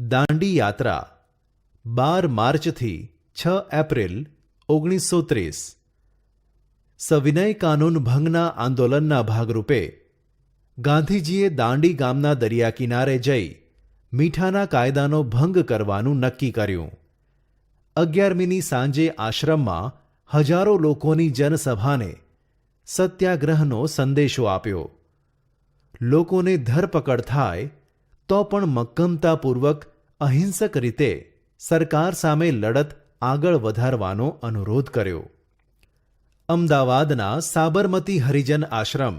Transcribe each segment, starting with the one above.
દાંડી યાત્રા 12 માર્ચથી 6 એપ્રિલ 1930. સવિનય કાનૂન ભંગના આંદોલનના ભાગરૂપે ગાંધીજીએ દાંડી ગામના દરિયા કિનારે જઈ મીઠાના કાયદાનો ભંગ કરવાનું નક્કી કર્યું. 11મીની સાંજે આશ્રમમાં હજારો લોકોની જનસભાને સત્યાગ્રહનો સંદેશો આપ્યો. લોકોને ધરપકડ થાય તો પણ મક્કમતાપૂર્વક અહિંસક રીતે સરકાર સામે લડત આગળ વધારવાનો અનુરોધ કર્યો. અમદાવાદના સાબરમતી હરિજન આશ્રમ,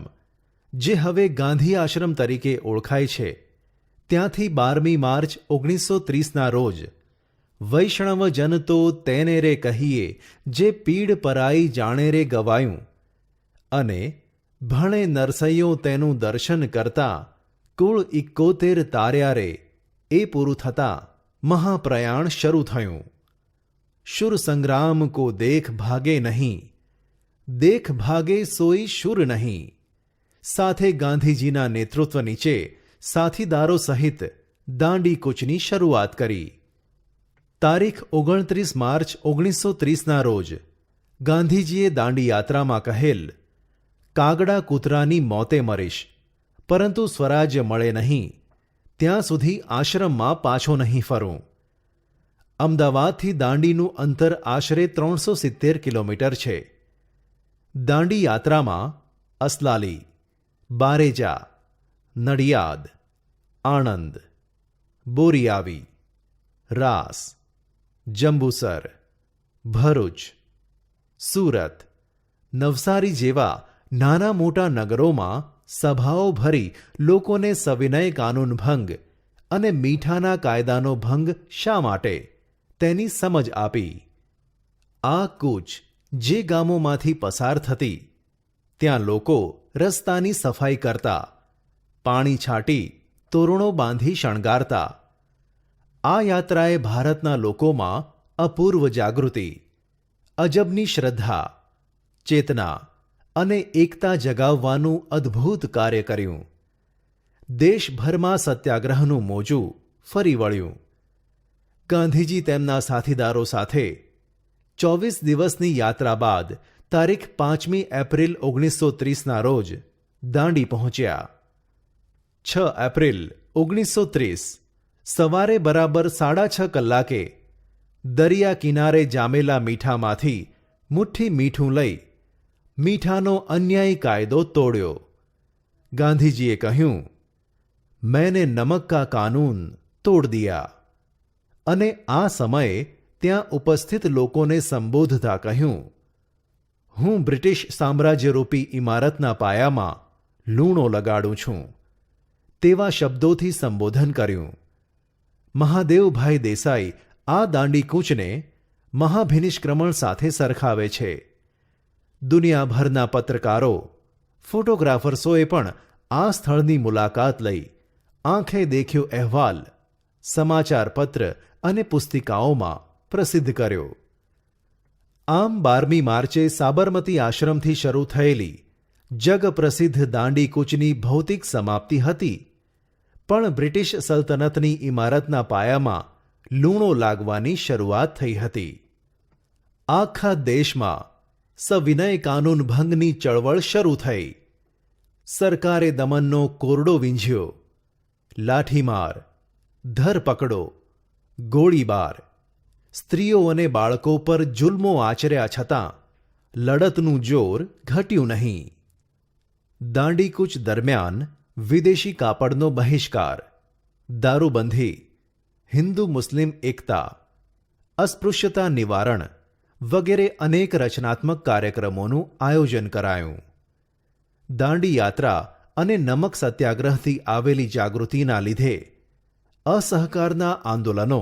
જે હવે ગાંધી આશ્રમ તરીકે ઓળખાય છે, ત્યાંથી 12મી માર્ચ 1930ના રોજ વૈષ્ણવ જન તો તેને રે કહીએ જે પીડ પરાઈ જાણે રે ગવાયું અને ભણે નરસૈયો તેનું દર્શન કરતા કુળ 71 તાર્યા રે એ પૂરું થતાં મહાપ્રયાણ શરૂ થયું. શુર સંગ્રામ કો દેખ ભાગે નહીં, દેખ ભાગે સોઈ શુર નહીં. સાથે ગાંધીજીના નેતૃત્વ નીચે સાથીદારો સહિત દાંડી કૂચની શરૂઆત કરી. તારીખ 29 માર્ચ 1930ના રોજ ગાંધીજીએ દાંડી યાત્રામાં કહેલ, કાગડા કૂતરાની મોતે મરીશ, પરંતુ સ્વરાજ્ય મળે નહીં ત્યાં સુધી આશ્રમમાં પાછો નહીં ફરું. અમદાવાદથી દાંડીનું અંતર આશરે 370 કિલોમીટર છે. દાંડી યાત્રામાં અસલાલી, બારેજા, નડિયાદ, આણંદ, બોરીઆવી, રાસ, જંબુસર, ભરૂચ, સુરત, નવસારી જેવા નાના મોટા નગરોમાં સભાઓ ભરી લોકોને સવિનય કાનૂન ભંગ અને મીઠાના કાયદાનો ભંગ શા માટે તેની સમજ આપી. આ કૂચ જે ગામોમાંથી પસાર થતી ત્યાં લોકો રસ્તાની સફાઈ કરતા, પાણી છાંટી તોરણો બાંધી શણગારતા. આ યાત્રાએ ભારતના લોકોમાં અપૂર્વ જાગૃતિ, અજબની શ્રદ્ધા, ચેતના અને એકતા જગાવવાનું અદ્ભુત કાર્ય કર્યું. દેશભરમાં સત્યાગ્રહનું મોજું ફરી વળ્યું. ગાંધીજી તેમના સાથીદારો સાથે 24 દિવસની યાત્રા બાદ તારીખ 5મી એપ્રિલ 1930ના રોજ દાંડી પહોંચ્યા. 6 એપ્રિલ 1930 સવારે બરાબર 6:30 કલાકે દરિયા કિનારે જામેલા મીઠામાંથી મુઠ્ઠી મીઠું લઈ મીઠાનો અન્યાયી કાયદો તોડ્યો. ગાંધીજીએ કહ્યું, મેને નમક કા કાનૂન તોડ દિયા, અને આ સમયે ત્યાં ઉપસ્થિત લોકોને સંબોધતા કહ્યું, હું બ્રિટિશ સામ્રાજ્યરૂપી ઇમારતના પાયામાં લૂણો લગાડું છું. તેવા શબ્દોથી સંબોધન કર્યું. મહાદેવભાઈ દેસાઈ આ દાંડી કૂચને મહાભિનિષ્ક્રમણ સાથે સરખાવે છે. દુનિયાભરના પત્રકારો, ફોટોગ્રાફર્સોએ પણ આ સ્થળની મુલાકાત લઈ આંખે દેખ્યો અહેવાલ સમાચાર પત્ર અને પુસ્તિકાઓમાં પ્રસિદ્ધ કર્યો. આમ 12મી માર્ચે સાબરમતી આશ્રમથી શરૂ થયેલી જગપ્રસિદ્ધ દાંડી કૂચની ભૌતિક સમાપ્તિ હતી, પણ બ્રિટિશ સલ્તનતની ઇમારતના પાયામાં લૂણો લાગવાની શરૂઆત થઈ હતી. આખા દેશમાં સવિનય કાનૂન ભંગની ચળવળ શરૂ થઈ. સરકારે દમનનો કોરડો વીંઝ્યો. લાઠીમાર, ધરપકડો, ગોળીબાર, સ્ત્રીઓ અને બાળકો પર જુલ્મો આચર્યા છતાં લડતનું જોર ઘટ્યું નહીં. દાંડીકૂચ દરમિયાન વિદેશી કાપડનો બહિષ્કાર, દારૂબંધી, હિન્દુ મુસ્લિમ એકતા, અસ્પૃશ્યતા નિવારણ વગેરે અનેક રચનાત્મક કાર્યક્રમોનું આયોજન કરાયું. દાંડી યાત્રા અને નમક સત્યાગ્રહથી આવેલી જાગૃતિના લીધે અસહકારના આંદોલનો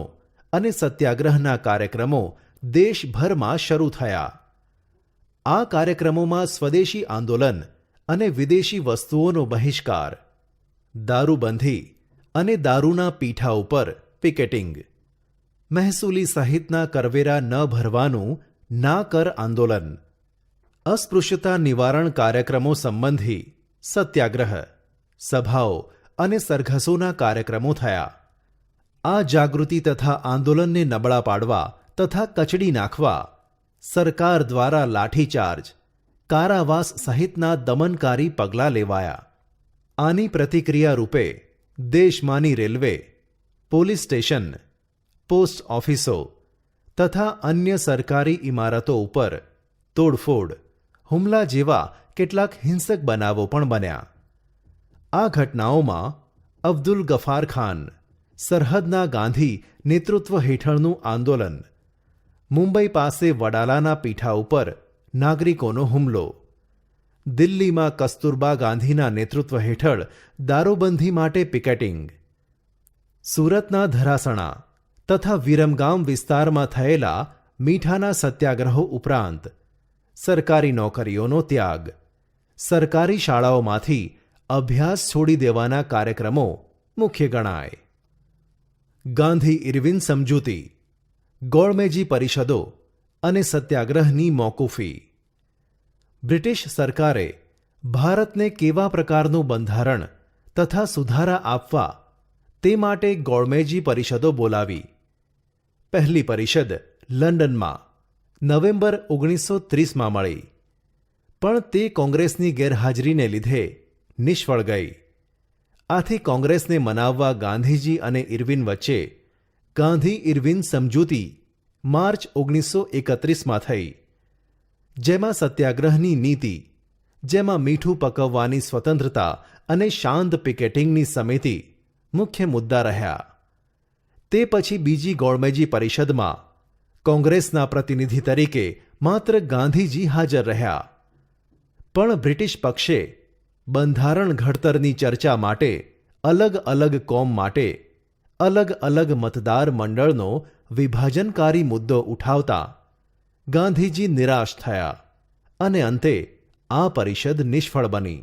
અને સત્યાગ્રહના કાર્યક્રમો દેશભરમાં શરૂ થયા. આ કાર્યક્રમોમાં સ્વદેશી આંદોલન અને વિદેશી વસ્તુઓનો બહિષ્કાર, દારૂબંધી અને દારૂના પીઠા ઉપર પિકેટિંગ, મહેસૂલી સહિતના કરવેરા ન ભરવાનું ના કર આંદોલન, અસ્પૃશ્યતા નિવારણ કાર્યક્રમો સંબંધી સત્યાગ્રહ, સભાઓ અને સરઘસોના કાર્યક્રમો થયા. આ જાગૃતિ તથા આંદોલનને નબળા પાડવા તથા કચડી નાખવા સરકાર દ્વારા લાઠીચાર્જ, કારાવાસ સહિતના દમનકારી પગલાં લેવાયા. આની પ્રતિક્રિયા રૂપે દેશમાંની રેલવે, પોલીસ સ્ટેશન, પોસ્ટ ઓફિસો તથા અન્ય સરકારી ઇમારતો ઉપર તોડફોડ, હુમલા જેવા કેટલાક હિંસક બનાવો પણ બન્યા. આ ઘટનાઓમાં અબ્દુલ ગફાર ખાન, સરહદના ગાંધી નેતૃત્વ હેઠળનું આંદોલન, મુંબઈ પાસે વડાલાના પીઠા ઉપર નાગરિકોનો હુમલો, દિલ્હીમાં કસ્તુરબા ગાંધીના નેતૃત્વ હેઠળ દારૂબંધી માટે પિકેટિંગ, સુરતના ધરાસણા તથા વિરમગામ વિસ્તારમાં થયેલા મીઠાના સત્યાગ્રહો ઉપરાંત સરકારી નોકરીઓનો ત્યાગ, સરકારી શાળાઓમાંથી અભ્યાસ છોડી દેવાના કાર્યક્રમો મુખ્ય ગણાય. ગાંધી ઇરવિન સમજૂતી, ગોળમેજી પરિષદો અને સત્યાગ્રહની મોકૂફી. બ્રિટિશ સરકારે ભારતને કેવા પ્રકારનું બંધારણ તથા સુધારા આપવા તે માટે ગોળમેજી પરિષદો બોલાવી. પહેલી પરિષદ લંડનમાં નવેમ્બર 1930માં મળી, પણ તે કોંગ્રેસની ગેરહાજરીને લીધે નિષ્ફળ ગઈ. આથી કોંગ્રેસને મનાવવા ગાંધીજી અને ઇરવિન વચ્ચે ગાંધી ઇરવિન સમજૂતી માર્ચ 1931માં થઈ, જેમાં સત્યાગ્રહની નીતિ, જેમાં મીઠું પકવવાની સ્વતંત્રતા અને શાંત પિકેટિંગની સમિતિ મુખ્ય મુદ્દા રહ્યા. તે પછી બીજી ગોળમેજી પરિષદમાં કોંગ્રેસના પ્રતિનિધિ તરીકે માત્ર ગાંધીજી હાજર રહ્યા, પણ બ્રિટિશ પક્ષે બંધારણ ઘડતરની ચર્ચા માટે અલગ અલગ કોમ માટે અલગ અલગ મતદાર મંડળનો વિભાજનકારી મુદ્દો ઉઠાવતા ગાંધીજી નિરાશ થયા અને અંતે આ પરિષદ નિષ્ફળ બની.